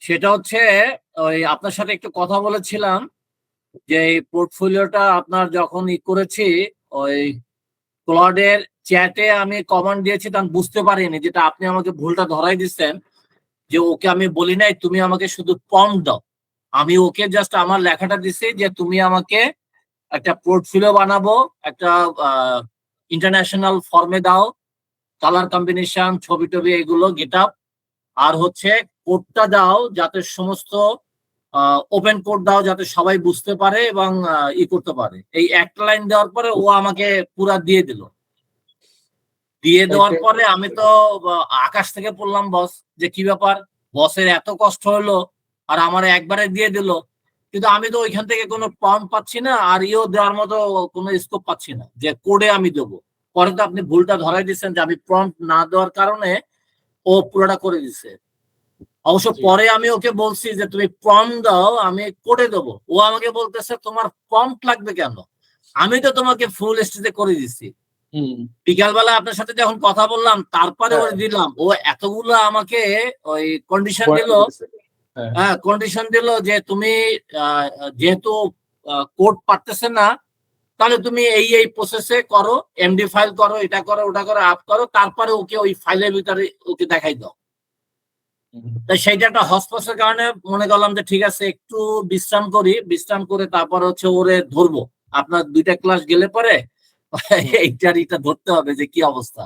সেটা হচ্ছে ওই আপনার সাথে একটু কথা বলেছিলাম যে এই পোর্টফোলিওটা আপনার যখন করেছি ওই ক্লডের চ্যাটে আমি কমান্ড দিয়েছি তখন বুঝতে পারিনি, যেটা আপনি আমাকে ভুলটা ধরাই দিচ্ছেন যে ওকে আমি বলি নাই তুমি আমাকে শুধু প্রম্পট দাও। আমি ওকে জাস্ট আমার লেখাটা দিছি যে তুমি আমাকে একটা পোর্টফোলিও বানাবো, একটা ইন্টারন্যাশনাল ফর্মে দাও, কালার কম্বিনেশন, ছবি টবি এগুলো গেট আপ, আর হচ্ছে কোডটা দাও যাতে সমস্ত ওপেন কোড দাও যাতে সবাই বুঝতে পারে এবং করতে পারে। এই একটা লাইন দেওয়ার পরে ও আমাকে পুরা দিয়ে দিল। দিয়ে দেওয়ার পরে আমি তো আকাশ থেকে পড়লাম বস, যে কি ব্যাপার, বসের এত কষ্ট হলো আর আমার একবারে দিয়ে দিল, কিন্তু আমি তো ওইখান থেকে কোনো প্রম্পট পাচ্ছি না আর দেওয়ার মতো কোনো স্কোপ পাচ্ছি না যে কোডে আমি দেবো। পরে তো আপনি ভুলটা ধরাই দিচ্ছেন যে আমি প্রম্পট না দেওয়ার কারণে ও পুরোটা করে দিচ্ছে। অবশ্য পরে আমি ওকে বলছি যে তুমি প্রম্পট দাও আমি কোডে দেবো, ও আমাকে বলতেছে তোমার প্রম্পট লাগবে কেন, আমি তো তোমাকে ফুল স্টেজে করে দিচ্ছি। বিকালবেলা আপনার সাথে যখন কথা বললাম তারপরে ওর দিলাম, ও এতগুলো আমাকে ওই কন্ডিশন দিল। হ্যাঁ, কন্ডিশন দিল যে তুমি যেহেতু কোড পারতেছে না তাহলে তুমি এই প্রসেসে করো, এমডি ফাইল করো, এটা করো ওটা করো আপ করো, তারপরে ওকে ওই ফাইলের ভিতরে ওকে দেখাই দাও। তাই সেইটা একটা হসপসের কারণে মনে করলাম যে ঠিক আছে একটু বিশ্রাম করি, বিশ্রাম করে তারপর হচ্ছে ওরে ধরবো। আপনার 2টা ক্লাস গেলে পরে এইটা ধরতে হবে যে কি অবস্থা।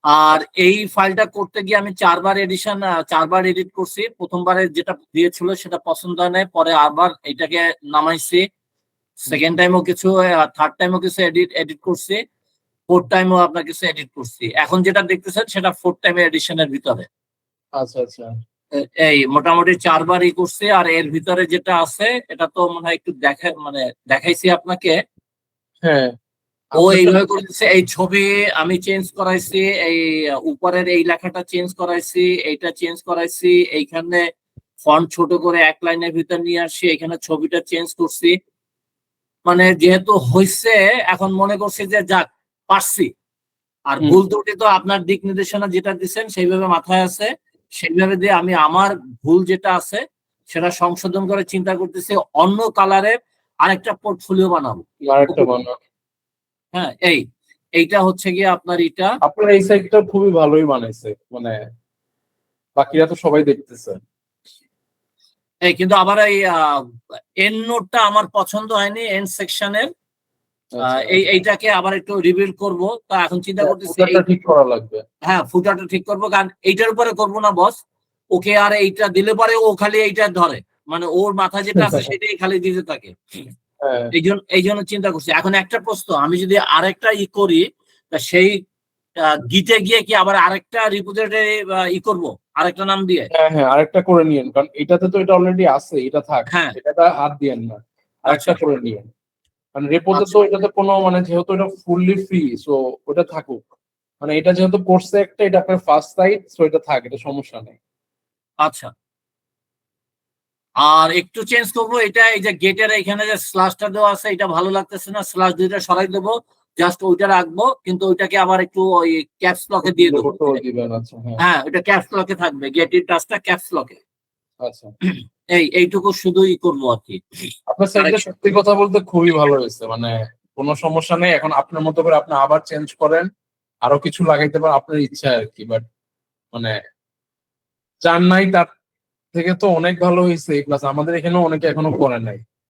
আর এই ফাইলটা করতে গিয়ে আমি 4বার এডিট করছি। প্রথমবারে যেটা দিয়েছিল সেটা পছন্দ হয় নাই, পরে আবার এটাকে নামাইছি, সেকেন্ড টাইমও কিছু, থার্ড টাইমও কিছু এডিট করছি, ফোর্থ টাইমও আপনার কিছু এডিট করছি। এখন যেটা দেখতেছেন সেটা ফোর্থ টাইম এডিশনের ভিতরে। আচ্ছা আচ্ছা, এই মোটামুটি 4বার করছি। আর এর ভিতরে যেটা আছে এটা তো মনে হয় একটু দেখাইছি আপনাকে। হ্যাঁ, ও এইভাবে করেছে, এই ছবি আমি চেঞ্জ করাইছি, এই উপরের এই লেখাটা চেঞ্জ করাইছি, এইটা চেঞ্জ করাইছি, এইখানে ফন্ট ছোট করে এক লাইনের ভিতর নিয়ে আসছি, এখানে ছবিটা চেঞ্জ করছি। মানে যেহেতু হইছে এখন মনে করছি যে যাক পারছি। আর ভুল ত্রুটি তো আপনার দিক নির্দেশনা যেটা দিচ্ছেন সেইভাবে মাথায় আছে, সেইভাবে দিয়ে আমি আমার ভুল যেটা আছে সেটা সংশোধন করে চিন্তা করতেছি অন্য কালারের আরেকটা পোর্টফোলিও বানাবো। হ্যাঁ, এইটা হচ্ছে গিয়ে আপনার আপনার এই সাইডটা খুবই ভালোই বানাইছে, মানে বাকিরা তো সবাই দেখতেছে। কিন্তু আবার এই এন্ড নোটটা আমার পছন্দ হয়নি, এন্ড সেকশনের। এইটাকে আবার একটু রিবিল্ড করব, তা এখন চিন্তা করতেছি ঠিক করা লাগবে। হ্যাঁ, ফুটারটা ঠিক করবো, কারণ এইটার উপরে করবো না বস, ওকে আর এইটা দিলে পরে ও খালি এইটা ধরে, মানে ওর মাথা যেটা আছে সেটাই খালি দিতে থাকে। এই জন্য চিন্তা করছি। এখন একটা প্রশ্ন, আমি যদি আরেকটা করি তা সেই গিটে গিয়ে কি আবার আরেকটা রিপোজিটরি করবো আরেকটা নাম দিয়ে? হ্যাঁ, আরেকটা করে নিয়েন, কারণ এটাতে তো এটা অলরেডি আছে, এটা থাক, হ্যাঁ, এটাটা হাত দিয়েন না, আরেকটা করে নিয়েন। কারণ রেপোতে তো এটাতে কোনো মানে যেহেতু এটা ফুললি ফ্রি, সো ওটা থাকুক। মানে এটা যেহেতু কোর্সে একটা, এটা আপনার ফার্স্ট সাইট, সো এটা থাক, এটা সমস্যা নেই। আচ্ছা, আর একটু চেঞ্জ করবো এটা, এই যে গেটের এখানে যে স্ল্যাশটা দেওয়া আছে এটা ভালো লাগতেছে না, স্ল্যাশ 2টা সরাই দেবো, জাস্ট ওইটা রাখবো, কিন্তু ওইটাকে আবার একটু ওই ক্যাপস লকে দিয়ে দেবো। হ্যাঁ, ওইটা ক্যাপস লকে থাকবে, গেটের টাচটা ক্যাপস লকে। আচ্ছা, এইটুকু শুধুই করবো আর কি। আপনার সাইডে সত্যি কথা বলতে খুবই ভালো হয়েছে, মানে কোনো সমস্যা নেই। এখন আপনার মতো করে আপনি আবার চেঞ্জ করেন, আরো কিছু লাগাইতে পারেন আপনার ইচ্ছা আর কি, বাট মানে চান নাই তার থেকে তো অনেক ভালো হয়েছে। প্লাস আমাদের এখানেও অনেকে এখনো করে নাই।